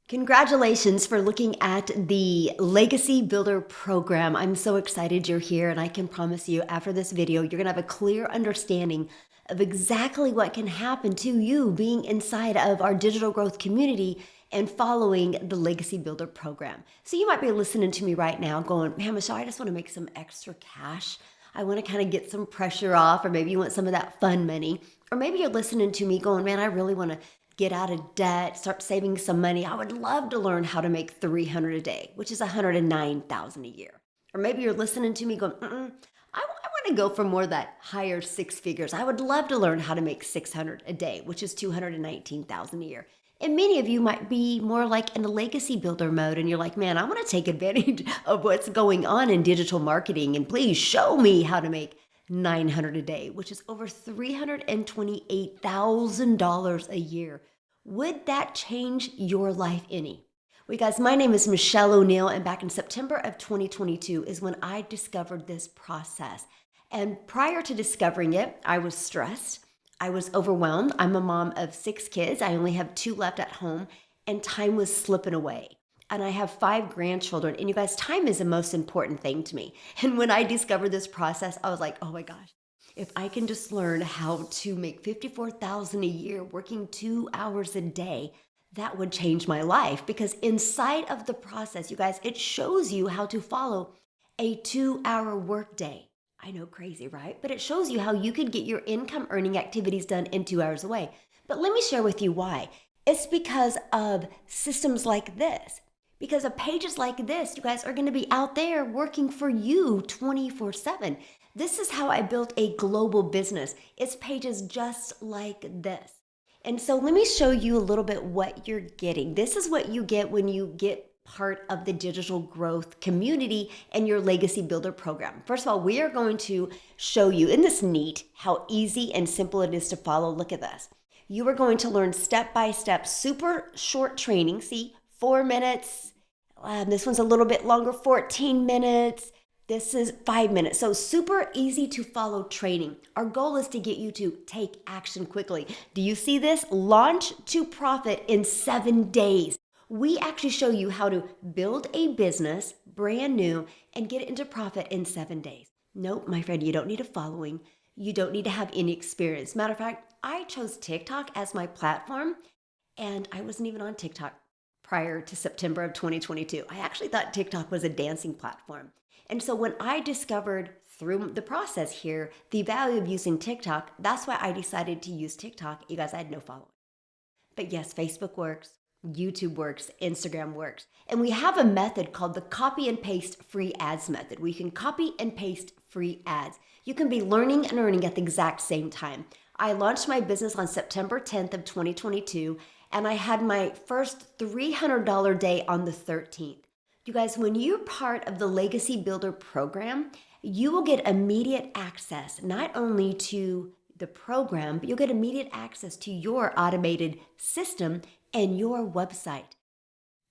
Congratulations for looking at the Legacy Builder program. I'm so excited you're here, and I can promise you after this video, you're gonna have a clear understanding of exactly what can happen to you being inside of our digital growth community and following the Legacy Builder program. So you might be listening to me right now going, man, Michelle, I just wanna make some extra cash. I wanna kind of get some pressure off, or maybe you want some of that fun money. Or maybe you're listening to me going, man, I really wanna get out of debt, start saving some money. I would love to learn how to make 300 a day, which is 109,000 a year. Or maybe you're listening to me going, I want to go for more of that higher six figures. I would love to learn how to make 600 a day, which is 219,000 a year. And many of you might be more like in the legacy builder mode, and you're like, man, I want to take advantage of what's going on in digital marketing, and please show me how to make 900 a day, which is over $328,000 a year. Would that change your life any? Well, guys, my name is Michelle O'Neill, and back in September of 2022 is when I discovered this process. And prior to discovering it, I was stressed. I was overwhelmed. I'm a mom of 6 kids. I only have 2 left at home, and time was slipping away. And I have 5 grandchildren. And you guys, time is the most important thing to me. And when I discovered this process, I was like, oh my gosh, if I can just learn how to make $54,000 a year working 2 hours a day, that would change my life. Because inside of the process, you guys, it shows you how to follow a 2-hour workday. I know, crazy, right? But it shows you how you could get your income earning activities done in 2 hours away. But let me share with you why. It's because of systems like this. Because of pages like this, you guys are going to be out there working for you 24/7. This is how I built a global business. It's pages just like this. And so let me show you a little bit what you're getting. This is what you get when you get part of the digital growth community and your Legacy Builder program. First of all, we are going to show you, isn't this neat, how easy and simple it is to follow? Look at this. You are going to learn step-by-step, super short training. See, 4 minutes. This one's a little bit longer, 14 minutes. This is 5 minutes. So super easy to follow training. Our goal is to get you to take action quickly. Do you see this? Launch to profit in 7 days. We actually show you how to build a business brand new and get it into profit in 7 days. Nope, my friend, you don't need a following. You don't need to have any experience. Matter of fact, I chose TikTok as my platform, and I wasn't even on TikTok prior to September of 2022. I actually thought TikTok was a dancing platform. And so when I discovered through the process here the value of using TikTok, that's why I decided to use TikTok. You guys, I had no following. But yes, Facebook works, YouTube works, Instagram works. And we have a method called the copy and paste free ads method. We can copy and paste free ads. You can be learning and earning at the exact same time. I launched my business on September 10th of 2022, and I had my first $300 day on the 13th. You guys, when you're part of the Legacy Builder program, you will get immediate access, not only to the program, but you'll get immediate access to your automated system and your website.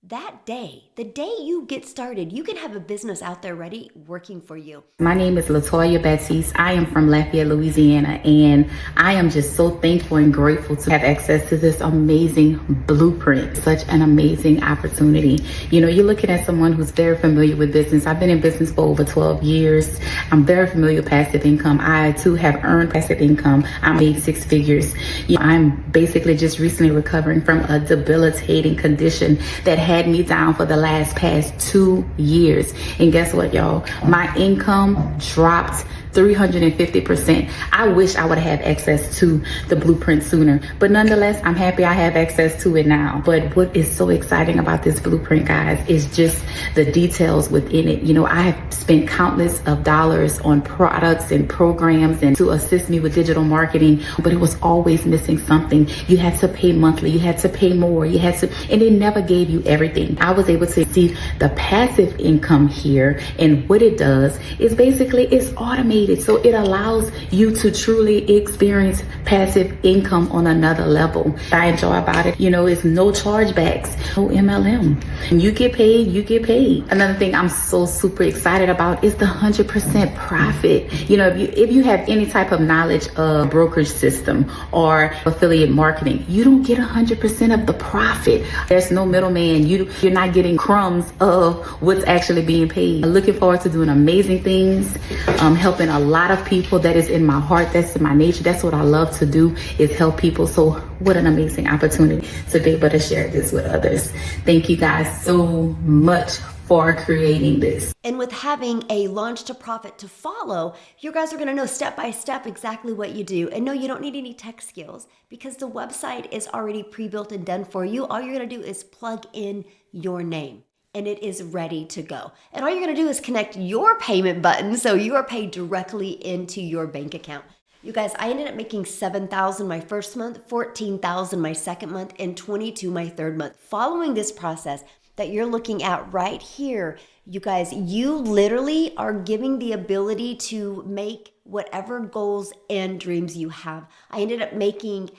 That day, the day you get started, you can have a business out there ready working for you. My name is Latoya Baptiste. I am from Lafayette, Louisiana, and I am just so thankful and grateful to have access to this amazing blueprint, such an amazing opportunity. You know, you're looking at someone who's very familiar with business. I've been in business for over 12 years. I'm very familiar with passive income. I too have earned passive income. I made 6 figures. You know, I'm basically just recently recovering from a debilitating condition that had me down for the past 2 years. And guess what, y'all? My income dropped 350%. I wish I would have had access to the blueprint sooner, but nonetheless, I'm happy I have access to it now. But what is so exciting about this blueprint, guys, is just the details within it. You know, I have spent countless of dollars on products and programs and to assist me with digital marketing, but it was always missing something. You had to pay monthly, you had to pay more, you had to, and they never gave you everything. everything. I was able to see the passive income here, and what it does is basically it's automated. So it allows you to truly experience passive income on another level. I enjoy about it, it's no chargebacks, no MLM. When you get paid, you get paid. Another thing I'm so super excited about is the 100% profit. If you have any type of knowledge of brokerage system or affiliate marketing, you don't get 100% of the profit. There's no middleman. You're not getting crumbs of what's actually being paid. I'm looking forward to doing amazing things, helping a lot of people. That is in my heart. That's in my nature. That's what I love to do, is help people. So what an amazing opportunity to be able to share this with others. Thank you guys so much for creating this. And with having a launch to profit to follow, you guys are going to know step by step exactly what you do. And no, you don't need any tech skills because the website is already pre-built and done for you. All you're going to do is plug in your name and it is ready to go. And all you're going to do is connect your payment button so you are paid directly into your bank account. You guys, I ended up making $7,000 my first month, $14,000 my second month, and $22,000 my third month. Following this process that you're looking at right here, you guys, you literally are giving the ability to make whatever goals and dreams you have. I ended up making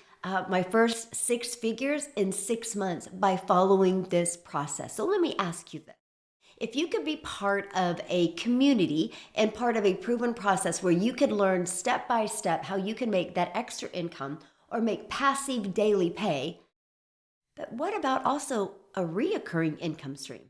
my first 6 figures in 6 months by following this process. So let me ask you this. If you could be part of a community and part of a proven process where you could learn step by step how you can make that extra income or make passive daily pay, but what about also a reoccurring income stream?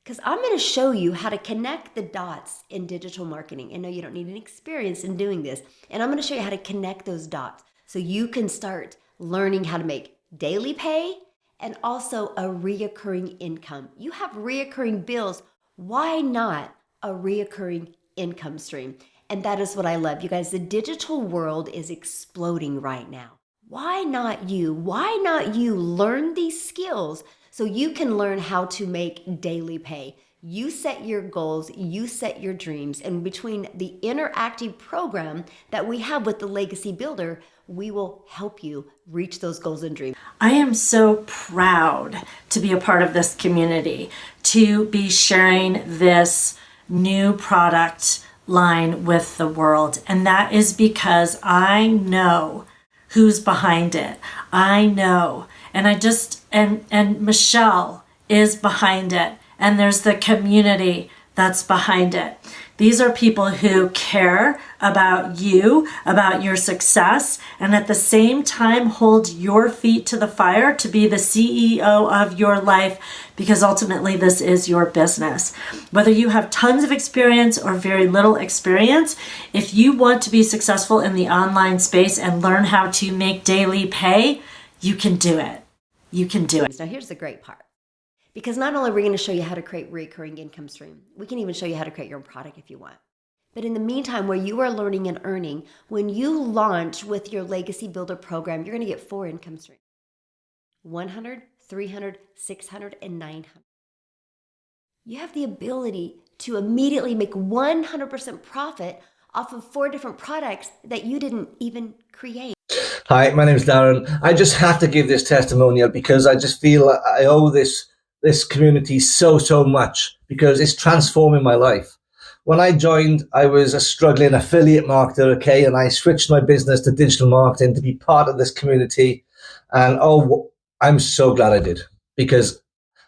Because I'm going to show you how to connect the dots in digital marketing. And no, you don't need any experience in doing this. And I'm going to show you how to connect those dots so you can start learning how to make daily pay and also a reoccurring income. You have reoccurring bills. Why not a reoccurring income stream? And that is what I love. You guys, the digital world is exploding right now. Why not you? Why not you learn these skills so you can learn how to make daily pay? You set your goals, you set your dreams, and between the interactive program that we have with the Legacy Builder, we will help you reach those goals and dreams. I am so proud to be a part of this community, to be sharing this new product line with the world. And that is because I know who's behind it. I know. And and Michelle is behind it. And there's the community that's behind it. These are people who care about you, about your success, and at the same time hold your feet to the fire to be the CEO of your life, because ultimately this is your business. Whether you have tons of experience or very little experience, if you want to be successful in the online space and learn how to make daily pay, you can do it. You can do it. Now here's the great part. Because not only are we going to show you how to create recurring income stream, we can even show you how to create your own product if you want. But in the meantime, where you are learning and earning, when you launch with your Legacy Builder program, you're going to get 4 income streams: 100, 300, 600, and 900. You have the ability to immediately make 100% profit off of 4 different products that you didn't even create. Hi, my name is Darren. I just have to give this testimonial because I just feel I owe this community so much, because it's transforming my life. When I joined, I was a struggling affiliate marketer, okay, and I switched my business to digital marketing to be part of this community. And I'm so glad I did, because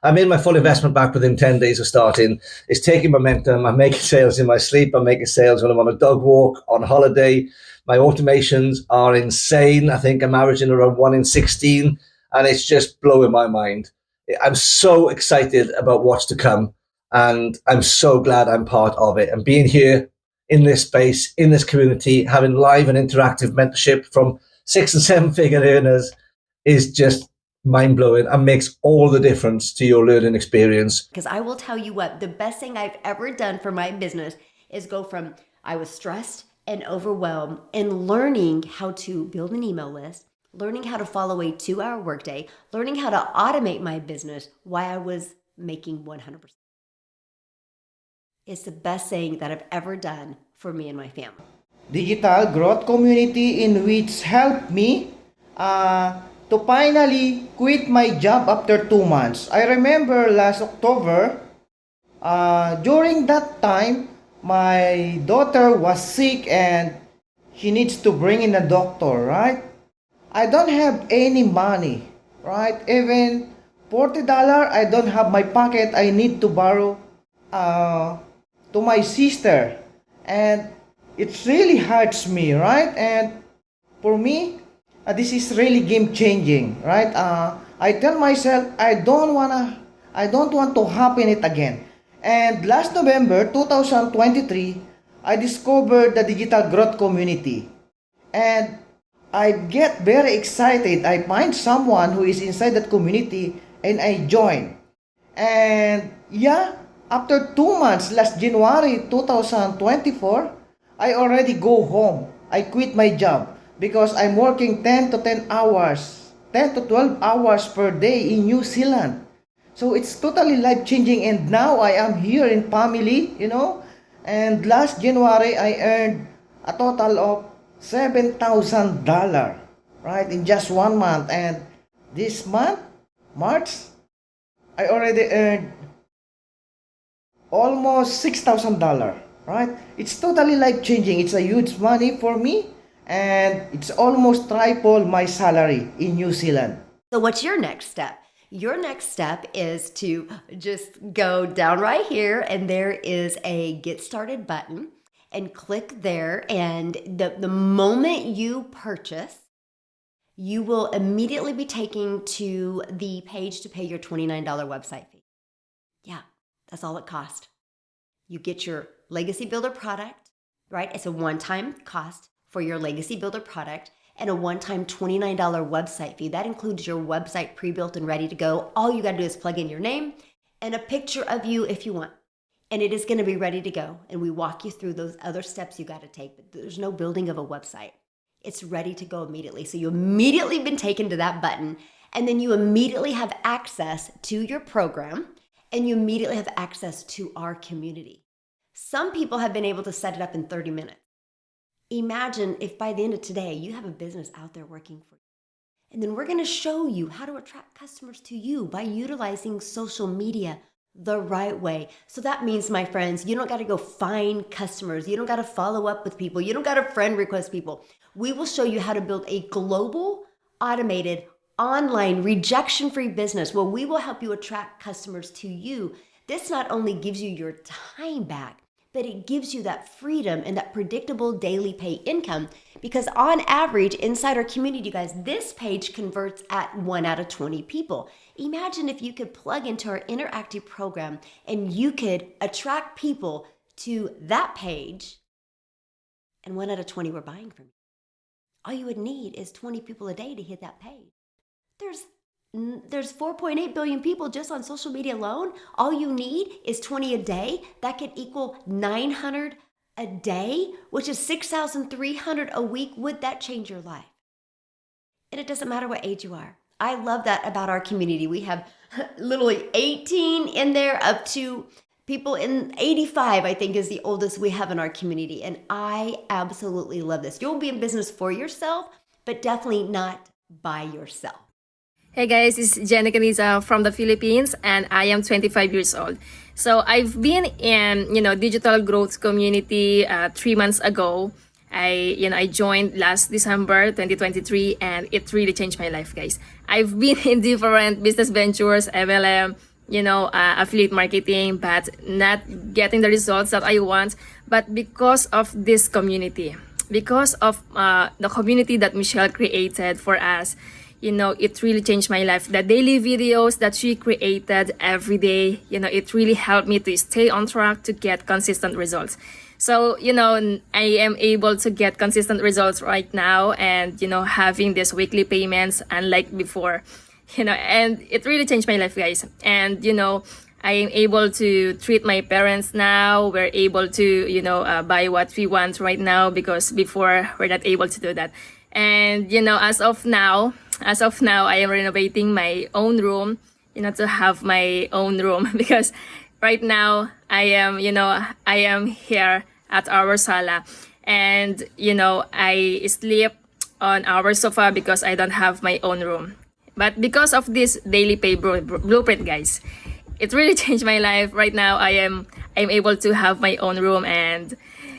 I made my full investment back within 10 days of starting. It's taking momentum. I'm making sales in my sleep. I'm making sales when I'm on a dog walk, on holiday. My automations are insane. I think I'm averaging around 1 in 16, and it's just blowing my mind. I'm so excited about what's to come, and I'm so glad I'm part of it. And being here in this space, in this community, having live and interactive mentorship from 6 and 7 figure earners is just mind-blowing and makes all the difference to your learning experience. Because I will tell you what, the best thing I've ever done for my business is go from I was stressed and overwhelmed and learning how to build an email list, learning how to follow a 2-hour workday, learning how to automate my business while I was making 100%. It's the best thing that I've ever done for me and my family. Digital growth community in which helped me to finally quit my job after 2 months. I remember last October, during that time, my daughter was sick and she needs to bring in a doctor, right? I don't have any money, right? Even $40 I don't have my pocket. I need to borrow uh, to my sister. And it really hurts me, right? And for me, this is really game changing, right? I tell myself I don't want to happen it again. And last November 2023, I discovered the digital growth community. And I get very excited. I find someone who is inside that community and I join. And yeah, after 2 months, last January 2024, I already go home. I quit my job because I'm working 10 to 10 hours, 10 to 12 hours per day in New Zealand. So it's totally life changing and now I am here in family. And last January I earned a total of $7,000, right, in just 1 month. And this month, March, I already earned almost $6,000, right? It's totally life changing. It's a huge money for me, and it's almost triple my salary in New Zealand. So, what's your next step? Your next step is to just go down right here, and there is a Get Started button, and click there. And the moment you purchase, you will immediately be taken to the page to pay your $29 website fee. Yeah, that's all it costs. You get your Legacy Builder product, right? It's a one-time cost for your Legacy Builder product and a one-time $29 website fee. That includes your website pre-built and ready to go. All you got to do is plug in your name and a picture of you if you want. And it is going to be ready to go. And we walk you through those other steps you got to take. But there's no building of a website. It's ready to go immediately. So you immediately been taken to that button, and then you immediately have access to your program, and you immediately have access to our community. Some people have been able to set it up in 30 minutes. Imagine if by the end of today, you have a business out there working for you. And then we're going to show you how to attract customers to you by utilizing social media the right way. So that means, my friends, you don't got to go find customers. You don't got to follow up with people. You don't got to friend request people. We will show you how to build a global, automated, online, rejection-free business where we will help you attract customers to you. This not only gives you your time back, but it gives you that freedom and that predictable daily pay income, because on average inside our community, guys, this page converts at 1 out of 20 people. Imagine if you could plug into our interactive program and you could attract people to that page, and 1 out of 20 were buying from you. All you would need is 20 people a day to hit that page. There's 4.8 billion people just on social media alone. All you need is 20 a day. That could equal 900 a day, which is 6,300 a week. Would that change your life? And it doesn't matter what age you are. I love that about our community. We have literally 18 in there up to people in 85, I think, is the oldest we have in our community. And I absolutely love this. You'll be in business for yourself, but definitely not by yourself. Hey guys, it's Jenny Caniza from the Philippines, and I am 25 years old. So I've been in, digital growth community 3 months ago. I joined last December 2023, and it really changed my life, guys. I've been in different business ventures, MLM, affiliate marketing, but not getting the results that I want. But because of this community, because of the community that Michelle created for us, it really changed my life. The daily videos that she created every day, it really helped me to stay on track to get consistent results. So, I am able to get consistent results right now, and, having these weekly payments unlike before, and it really changed my life, guys. And, I am able to treat my parents now. We're able to, buy what we want right now, because before we're not able to do that. And, as of now, I am renovating my own room, to have my own room because right now I am here at our sala, and, I sleep on our sofa because I don't have my own room. But because of this daily pay blueprint, guys, it really changed my life. Right now, I'm able to have my own room, and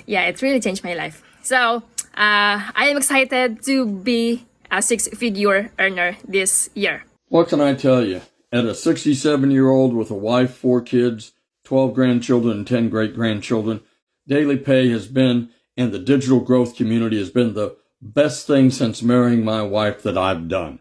yeah, it really changed my life. So I am excited to be a six-figure earner this year. What can I tell you? At a 67-year-old with a wife, 4 kids, 12 grandchildren, and 10 great-grandchildren, Daily Pay has been, and the digital growth community has been the best thing since marrying my wife that I've done.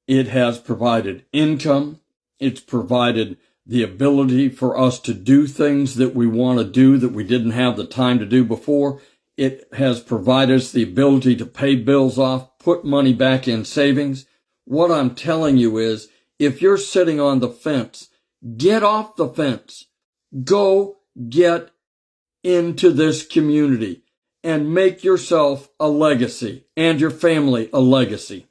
It has provided income. It's provided the ability for us to do things that we want to do that we didn't have the time to do before. It has provided us the ability to pay bills off, put money back in savings. What I'm telling you is, if you're sitting on the fence, get off the fence. Go get into this community and make yourself a legacy and your family a legacy.